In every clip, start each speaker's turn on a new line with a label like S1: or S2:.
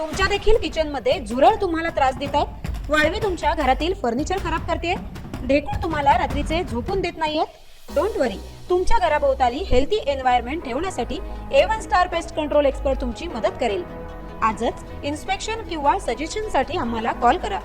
S1: तुमच्या देखील किचन मध्ये झुरळ तुम्हाला त्रास देत आहे, वाळवी तुमच्या घरातील फर्निचर खराब करते, ढेकूळ तुम्हाला रात्रीचे झोपून देत नाहीयेत, डोंट वरी, तुमच्या घराभोवताली हेल्थी एन्व्हायरमेंट ठेवण्यासाठी A1 star pest control expert तुमची मदत करेल। आजच इन्स्पेक्शन किंवा सजेशन साठी आम्हाला कॉल करा।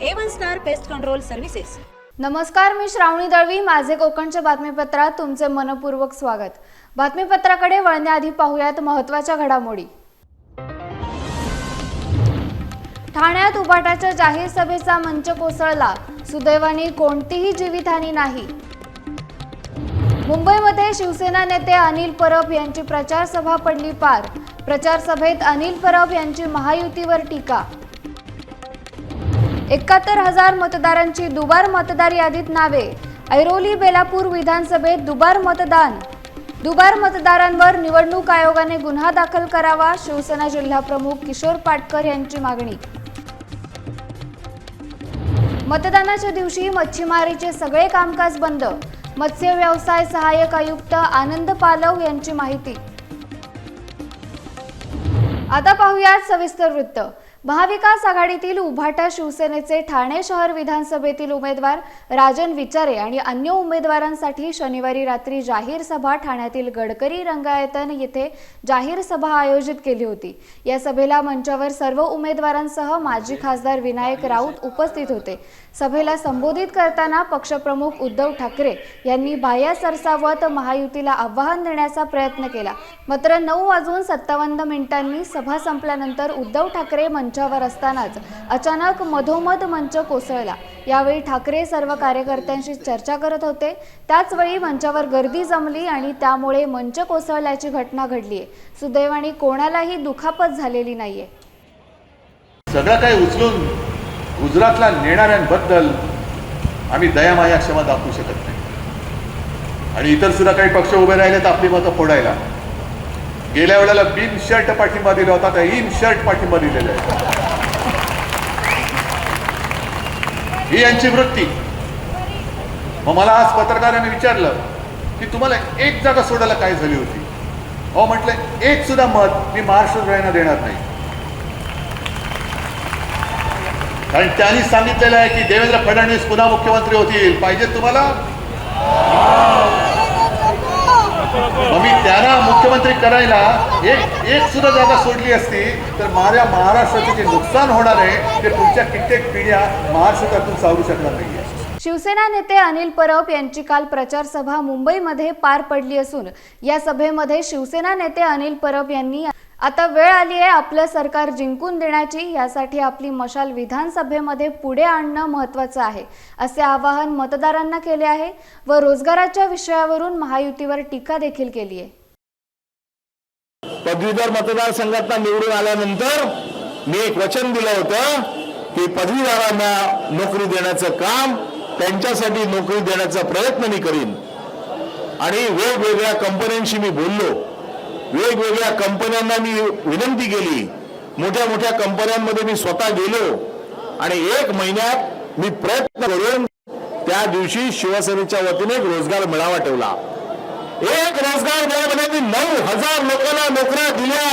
S1: A1 star pest control services.
S2: नमस्कार, मी श्रावणी दळवी। माझे कोकणच्या बातमीपत्रात तुमचे मनपूर्वक स्वागत। बातमीपत्राकडे वळण्याआधी पाहूयात महत्त्वाच्या घडामोडी। ठाण्यात उभाटाच्या जाहीर सभेचा मंच कोसळला, सुदैवाने कोणतीही जीवितहानी नाही। मुंबईमध्ये शिवसेना नेते अनिल परब यांची प्रचार सभा पडली पार, प्रचार सभेत अनिल परब यांची महायुतीवर टीका। 71,000 मतदारांची दुबार मतदार यादीत नावे, ऐरोली बेलापूर विधानसभेत दुबार मतदान, दुबार मतदारांवर निवडणूक आयोगाने गुन्हा दाखल करावा, शिवसेना जिल्हाप्रमुख किशोर पाटकर यांची मागणी। मतदानाच्या दिवशी मच्छीमारीचे सगळे कामकाज बंद, मत्स्य व्यवसाय सहाय्यक आयुक्त आनंद पालव यांची माहिती। आता पाहूयात सविस्तर वृत्त। महाविकास आघाडीतील उभाटा शिवसेनेचे ठाणे शहर विधानसभेतील उमेदवार राजन विचारे आणि अन्य उमेदवारांसाठी शनिवारी रात्री जाहीर सभा ठाण्यातील गडकरी रंगायतन येथे जाहीर सभा आयोजित केली होती। या सभेला मंचावर सर्व उमेदवारांसह माजी खासदार विनायक राऊत उपस्थित होते। सभेला संबोधित करताना पक्षप्रमुख उद्धव ठाकरे यांनी बाह्य सरसावत महायुतीला आव्हान देण्याचा प्रयत्न केला, मात्र 9:57 सभा संपल्यानंतर उद्धव ठाकरे मंचावर असतानाच अचानक मधोमध मंच कोसळला। यावेळी ठाकरे सर्व कार्यकर्त्यांशी चर्चा करत होते, त्याचवेळी मंचावर गर्दी जमली आणि त्यामुळे मंच कोसळल्याची घटना घडलीये। सुदैवाने कोणालाही दुखापत झालेली नाहीये।
S3: सगळं काही उचलून गुजरातला नेणाऱ्यांबद्दल आम्ही दयामाया क्षमा दाखवू शकत नाही आणि इतर सुद्धा काही पक्ष उभे राहिलेत आपली मतं फोडायला। गेल्या वेळेला बिन शर्ट पाठिंबा दिला होता, तर इन शर्ट पाठिंबा दिलेला आहे। ही यांची वृत्ती। मग मला आज पत्रकारांनी विचारलं की तुम्हाला एक जागा सोडायला काय झाली होती? अहो म्हटलं, एक सुद्धा मत मी महाराष्ट्र देणार नाही, कारण त्यांनी सांगितलेलं आहे की देवेंद्र फडणवीस पुन्हा मुख्यमंत्री होतील, पाहिजे तुम्हाला? मग मी त्यांना मुख्यमंत्री करायला एक सुद्धा जागा सोडली असती तर माझ्या महाराष्ट्राचे जे नुकसान होणार आहे ते पुढच्या कित्येक पिढ्या महाराष्ट्रातून सावरू शकणार नाहीये।
S2: शिवसेना नेते अनिल परब यांची काल प्रचार सभा मुंबईमध्ये पार पडली असून या सभेमध्ये शिवसेना नेते अनिल परब यांनी आता वेळ आली आहे आपलं सरकार जिंकून देण्याची, यासाठी आपली मशाल विधानसभेमध्ये पुढे आणणं महत्त्वाचं आहे असे आवाहन मतदारांना केले आहे व रोजगाराच्या विषयावरून महायुतीवर टीका देखील केली आहे।
S4: पदवीधर मतदारसंघातून निवडून आल्यानंतर मी एक वचन दिलं होतं की पदवीधरांना नोकरी देण्याचं काम, त्यांच्यासाठी नोकरी देण्याचा प्रयत्न मी करीन आणि वेगवेगळ्या कंपन्यांशी मी बोललो, वेगवेगळ्या कंपन्यांना मी विनंती केली, मोठ्या मोठ्या कंपन्यांमध्ये मी स्वतः गेलो आणि 1 महिन्यात मी प्रयत्न करून त्या दिवशी शिवसेनेच्या वतीने एक रोजगार मेळावा ठेवला। एक रोजगार मेळाव्यामध्ये 9,000 लोकांना नोकऱ्या दिल्या।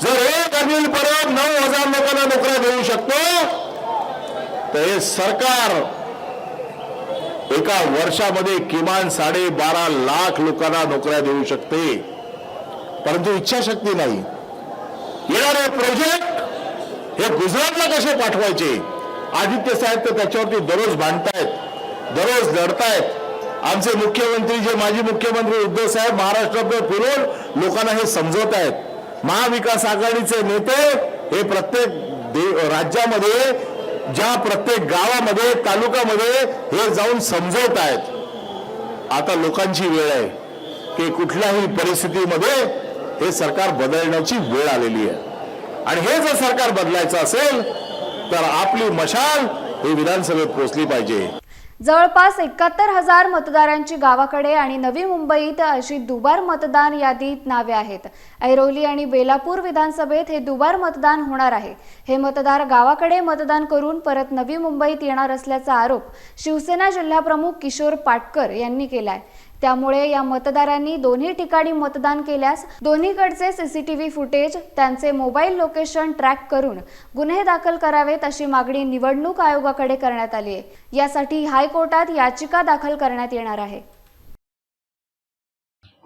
S4: जर एक अनिल परब 9,000 लोकांना नोकऱ्या देऊ शकतो तर हे सरकार एका वर्षामध्ये किमान 12.5 लाख लोकांना नोकऱ्या देऊ शकते, परंतु इच्छाशक्ती नाही। येणारे प्रोजेक्ट हे गुजरातला कसे पाठवायचे, आदित्य साहेब तर त्याच्यावरती दररोज भांडतायत, दररोज लढतायत। आमचे मुख्यमंत्री, जे माजी मुख्यमंत्री उद्धव साहेब महाराष्ट्रात फिरून लोकांना हे समजवत आहेत। महाविकास आघाडीचे नेते हे प्रत्येक राज्यामध्ये, ज्या प्रत्येक गावामध्ये, तालुक्यामध्ये हे जाऊन समजवत आहेत। आता लोकांची वेळ आहे की कुठल्याही परिस्थितीमध्ये हे सरकार बदलण्याची वेळ आलेली आहे आणि हे जर सरकार बदलायचं असेल तर आपली मशाल ही विधानसभेत पोहोचली पाहिजे।
S2: जवळपास 71,000 मतदारांची गावाकडे आणि नवी मुंबईत अशी दुबार मतदान यादीत नावे आहेत। ऐरोली आणि बेलापूर विधानसभेत हे दुबार मतदान होणार आहे। हे मतदार गावाकडे मतदान करून परत नवी मुंबईत येणार असल्याचा आरोप शिवसेना जिल्हाप्रमुख किशोर पाटकर यांनी केलाय। त्यामुळे या मतदारांनी दोन्ही ठिकाणी मतदान केल्यास दोन्हीकडचे सीसीटीव्ही फुटेज, त्यांचे मोबाईल लोकेशन ट्रॅक करून गुन्हे दाखल करावेत अशी मागणी निवडणूक आयोगाकडे करण्यात आली आहे. यासाठी हायकोर्टात याचिका दाखल करण्यात येणार आहे.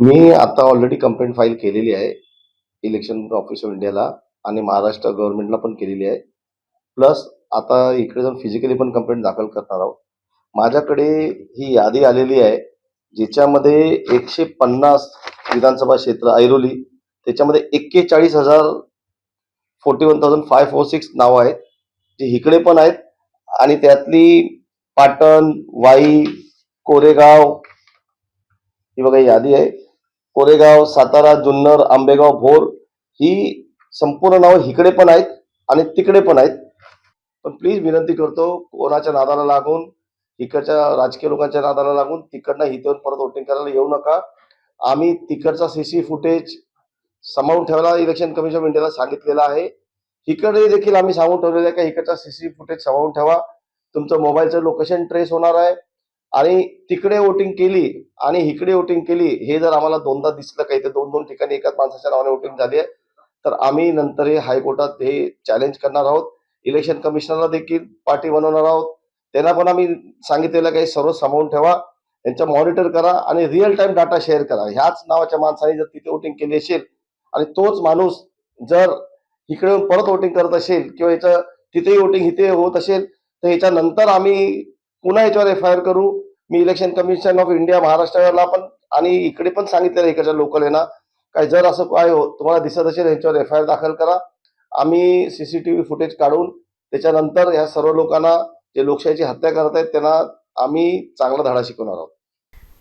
S5: मी आता ऑलरेडी कंप्लेंट फाईल केलेली आहे इलेक्शन ऑफिस ऑफ इंडियाला आणि महाराष्ट्र गव्हर्नमेंटला पण केलेली आहे. प्लस आता इकडे जाऊन फिजिकली पण कंप्लेंट दाखल करणार आहोत. माझ्याकडे ही यादी आलेली आहे ज्याच्यामध्ये 150 विधानसभा क्षेत्र ऐरोली, त्याच्यामध्ये 41,41,546 नावं आहेत जी इकडे पण आहेत आणि त्यातली पाटण, वाई, कोरेगाव ही बघा यादी आहे. कोरेगाव, सातारा, जुन्नर, आंबेगाव, भोर ही संपूर्ण नावं इकडे पण आहेत आणि तिकडे पण आहेत. पण प्लीज विनंती करतो, कोणाच्या नादाला लागून, इकडच्या राजकीय लोकांच्या नादाला लागून तिकडनं इथे परत वोटिंग करायला येऊ नका. आम्ही तिकडचा सीसी फुटेज सांभाळून ठेवायला इलेक्शन कमिशन ऑफ इंडियाला सांगितलेलं आहे. इकडे देखील आम्ही सांगून ठेवलेलं आहे की इकडचा सीसी फुटेज सांभाळून ठेवा. तुमचं मोबाईलचं लोकेशन ट्रेस होणार आहे आणि तिकडे वोटिंग केली आणि इकडे वोटिंग केली हे जर आम्हाला दोनदा दिसलं काही तर दोन ठिकाणी एकाच माणसाच्या नावाने वोटिंग झाली आहे तर आम्ही नंतर हे हायकोर्टात हे चॅलेंज करणार आहोत. इलेक्शन कमिशनरला देखील पार्टी बनवणार आहोत. त्यांना पण आम्ही सांगितलेलं काही सर्व सांभाळून ठेवा, यांचं मॉनिटर करा आणि रिअल टाइम डाटा शेअर करा. ह्याच नावाच्या माणसाने जर तिथे वोटिंग केली असेल आणि तोच माणूस जर इकडे येऊन परत वोटिंग करत असेल किंवा याचं तिथेही वोटिंग इथे होत असेल तर याच्यानंतर आम्ही पुन्हा याच्यावर FIR करू. मी इलेक्शन कमिशन ऑफ इंडिया महाराष्ट्राला पण आणि इकडे पण सांगितलेलं इकडच्या लोकल आहे ना, काय जर असं काय तुम्हाला दिसत असेल याच्यावर FIR दाखल करा. आम्ही CCTV फुटेज काढून त्याच्यानंतर ह्या सर्व लोकांना जे लोकशाहीची हत्या करत आहेत त्यांना आम्ही चांगला धडा शिकवणार आहोत.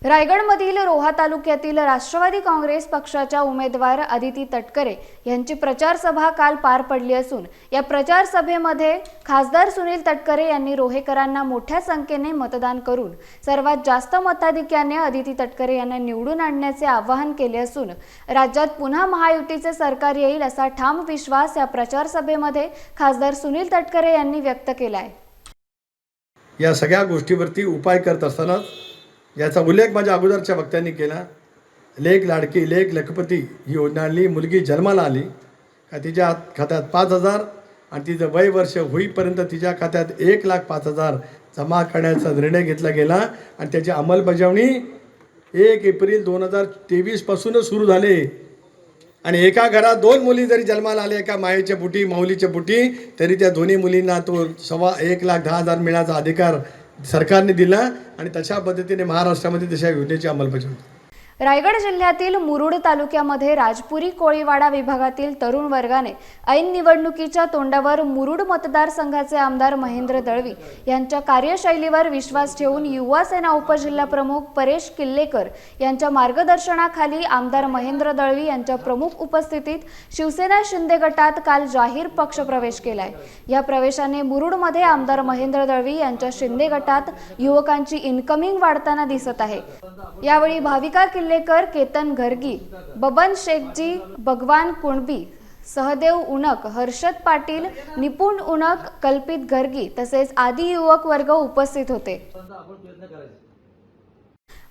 S2: रायगडमधील रोहा तालुक्यातील राष्ट्रवादी काँग्रेस पक्षाच्या उमेदवार अदिती तटकरे यांची प्रचार सभा काल पार पडली असून या प्रचार सभेमध्ये खासदार सुनील तटकरे यांनी रोहेकरांना मोठ्या संख्येने मतदान करून सर्वात जास्त मताधिक्याने अदिती तटकरे यांना निवडून आणण्याचे आवाहन केले असून राज्यात पुन्हा महायुतीचे सरकार येईल असा ठाम विश्वास या प्रचार सभेमध्ये खासदार सुनील तटकरे यांनी व्यक्त केला आहे.
S6: या सगळ्या गोष्टीवरती उपाय करत असताना याचा उल्लेख माझ्या अगोदरच्या वक्त्यांनी केला. लेक लाडकी, लेक लखपती ही योजना आणली. मुलगी जन्माला आली का तिच्या खात्यात 5,000 आणि तिचं वय वर्ष होईपर्यंत तिच्या खात्यात 1,05,000 जमा करण्याचा निर्णय घेतला गेला आणि त्याची अंमलबजावणी 1 एप्रिल 2023 पासूनच सुरू झाले. आणि एका घरात 2 मुली जरी जन्माला आल्या, एका मायेच्या पोटी माऊलीच्या पोटी, तरी त्या दोन्ही मुलींना तो 1,10,000 मिळण्याचा अधिकार सरकारने दिला आणि तशा पद्धतीने महाराष्ट्रामध्ये तशा योजनेची अंमलबजावणी.
S2: रायगड जिल्ह्यातील मुरुड तालुक्यामध्ये राजपुरी कोळीवाडा विभागातील तरुण वर्गाने ऐन निवडणुकीच्या तोंडावर मुरुड मतदारसंघाचे आमदार महेंद्र दळवी यांच्या कार्यशैलीवर विश्वास ठेवून युवा सेना उपजिल्हा प्रमुख परेश किल्लेकर यांच्या मार्गदर्शनाखाली आमदार महेंद्र दळवी यांच्या प्रमुख उपस्थितीत शिवसेना शिंदे गटात काल जाहीर पक्षप्रवेश केलाय. या प्रवेशाने मुरुडमध्ये आमदार महेंद्र दळवी यांच्या शिंदे गटात युवकांची इन्कमिंग वाढताना दिसत आहे. यावेळी भाविका किल्लेकर, केतन घरगी, बबन शेखजी, भगवान कुणबी, सहदेव उनक, हर्षद पाटील, निपुण उनक, कल्पित घरगी तसेच आदी युवक वर्ग उपस्थित होते.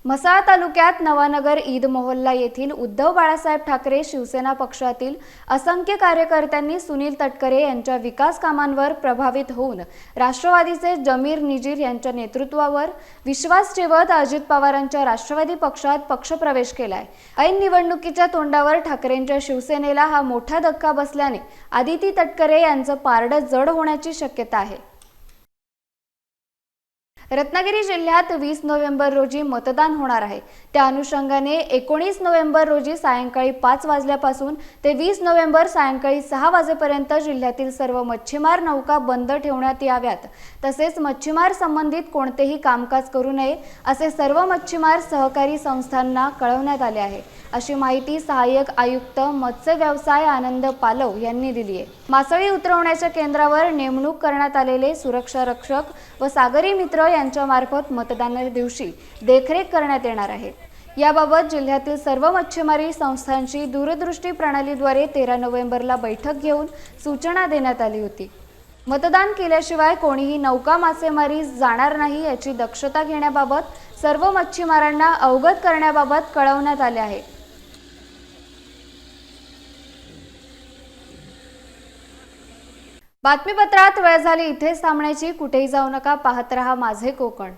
S2: म्हसळा तालुक्यात नवानगर ईद मोहल्ला येथील उद्धव बाळासाहेब ठाकरे शिवसेना पक्षातील असंख्य कार्यकर्त्यांनी सुनील तटकरे यांच्या विकास कामांवर प्रभावित होऊन राष्ट्रवादीचे जमीर निजीर यांच्या नेतृत्वावर विश्वास ठेवत अजित पवारांच्या राष्ट्रवादी पक्षात पक्षप्रवेश केलाय. ऐन निवडणुकीच्या तोंडावर ठाकरेंच्या शिवसेनेला हा मोठा धक्का बसल्याने अदिती तटकरे यांचं पारडं जड होण्याची शक्यता आहे. रत्नागिरी जिल्ह्यात 20 नोव्हेंबर रोजी मतदान होणार आहे. त्या अनुषंगाने 19 नोव्हेंबर रोजी सायंकाळी 5 वाजल्यापासून ते 20 नोव्हेंबर सायंकाळी 6 वाजेपर्यंत जिल्ह्यातील सर्व मच्छीमार नौका बंद ठेवण्यात याव्यात. तसेच मच्छीमार संबंधित कोणतेही कामकाज करू नये असे सर्व मच्छीमार सहकारी संस्थांना कळवण्यात आले आहे, अशी माहिती सहाय्यक आयुक्त मत्स्य व्यवसाय आनंद पालव यांनी दिली आहे. मासळी उतरवण्याच्या केंद्रावर नेमणूक करण्यात आलेले सुरक्षा रक्षक व सागरी मित्र यांच्या मार्फत मतदाना दिवशी देखरेख करण्यात येणार आहे. याबाबत जिल्ह्यातील सर्व मच्छीमारी संस्थांची दूरदृष्टी प्रणालीद्वारे 13 नोव्हेंबरला बैठक घेऊन सूचना देण्यात आली होती. मतदान केल्याशिवाय कोणीही नौका मासेमारी जाणार नाही याची दक्षता घेण्याबाबत सर्व मच्छीमारांना अवगत करण्याबाबत कळवण्यात आले आहे. बातमीपत्रात वेळ झाली इथेच थांबण्याची. कुठेही जाऊ नका, पाहत रहा माझे कोकण.